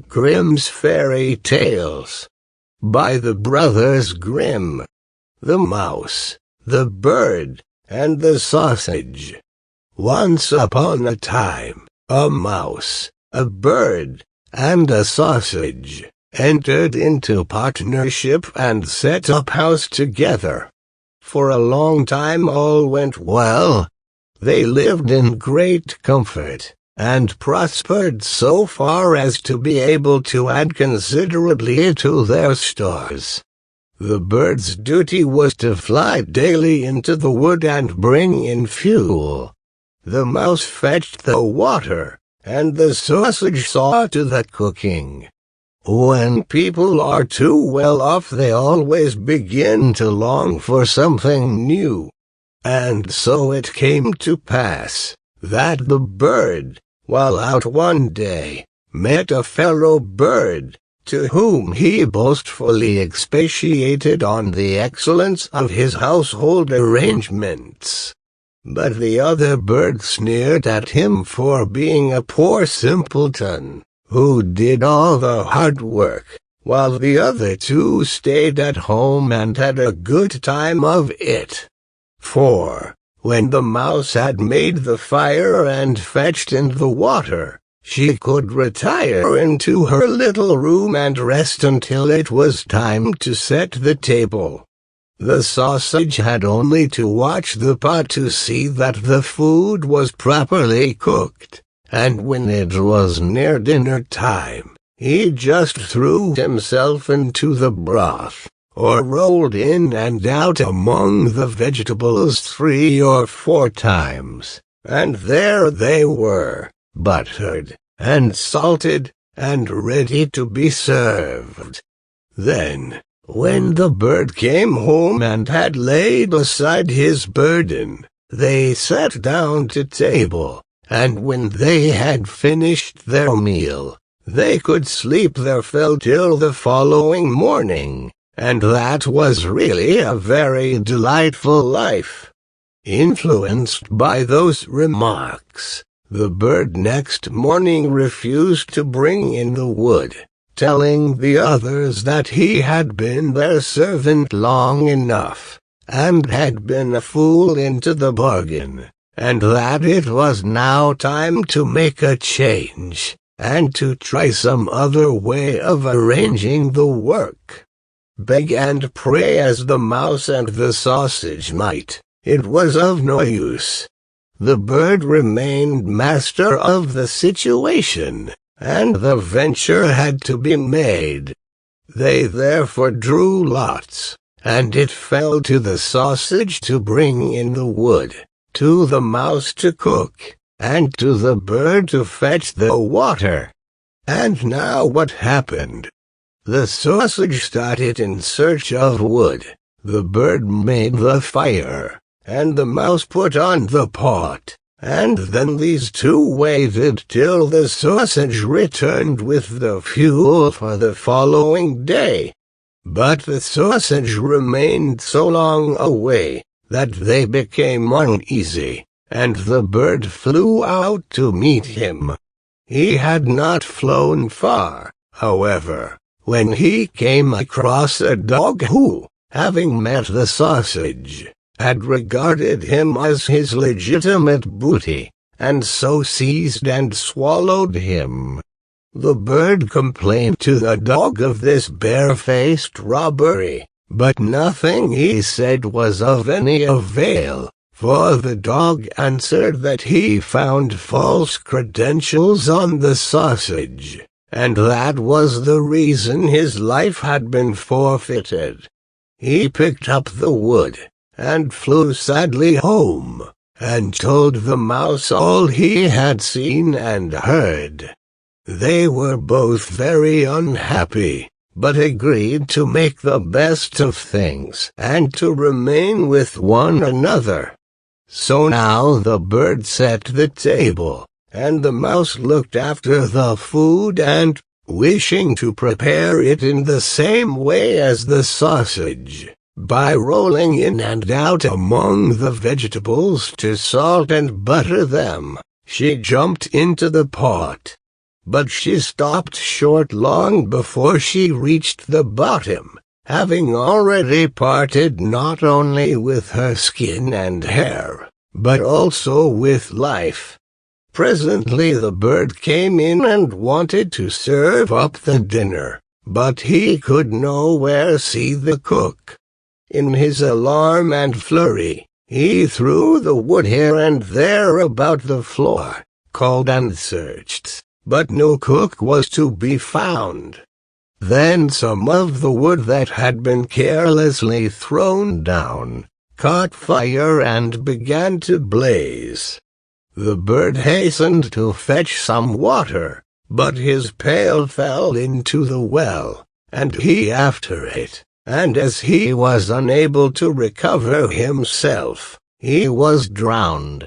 Grimm's Fairy Tales by the Brothers Grimm. The Mouse, the Bird, and the Sausage. Once upon a time, a mouse, a bird, and a sausage entered into partnership and set up house together. For a long time all went well. They lived in great comfort, and prospered so far as to be able to add considerably to their stores. The bird's duty was to fly daily into the wood and bring in fuel. The mouse fetched the water, and the sausage saw to the cooking. When people are too well off, they always begin to long for something new. And so it came to pass that the bird, while out one day, met a fellow bird, to whom he boastfully expatiated on the excellence of his household arrangements. But the other bird sneered at him for being a poor simpleton, who did all the hard work, while the other two stayed at home and had a good time of it. For, when the mouse had made the fire and fetched in the water, she could retire into her little room and rest until it was time to set the table. The sausage had only to watch the pot to see that the food was properly cooked, and when it was near dinner time, he just threw himself into the broth, or rolled in and out among the vegetables 3 or 4 times, and there they were, buttered, and salted, and ready to be served. Then, when the bird came home and had laid aside his burden, they sat down to table, and when they had finished their meal, they could sleep their fill till the following morning. And that was really a very delightful life. Influenced by those remarks, the bird next morning refused to bring in the wood, telling the others that he had been their servant long enough, and had been a fool into the bargain, and that it was now time to make a change, and to try some other way of arranging the work. Beg and pray as the mouse and the sausage might, it was of no use. The bird remained master of the situation, and the venture had to be made. They therefore drew lots, and it fell to the sausage to bring in the wood, to the mouse to cook, and to the bird to fetch the water. And now what happened? The sausage started in search of wood, the bird made the fire, and the mouse put on the pot, and then these two waited till the sausage returned with the fuel for the following day. But the sausage remained so long away that they became uneasy, and the bird flew out to meet him. He had not flown far, however, when he came across a dog who, having met the sausage, had regarded him as his legitimate booty, and so seized and swallowed him. The bird complained to the dog of this barefaced robbery, but nothing he said was of any avail, for the dog answered that he found false credentials on the sausage, and that was the reason his life had been forfeited. He picked up the wood, and flew sadly home, and told the mouse all he had seen and heard. They were both very unhappy, but agreed to make the best of things and to remain with one another. So now the bird set the table, and the mouse looked after the food and, wishing to prepare it in the same way as the sausage, by rolling in and out among the vegetables to salt and butter them, she jumped into the pot. but she stopped short long before she reached the bottom, having already parted not only with her skin and hair, but also with life. Presently the bird came in and wanted to serve up the dinner, but he could nowhere see the cook. In his alarm and flurry, he threw the wood here and there about the floor, called and searched, but no cook was to be found. Then some of the wood that had been carelessly thrown down caught fire and began to blaze. The bird hastened to fetch some water, but his pail fell into the well, and he after it. And as he was unable to recover himself, he was drowned.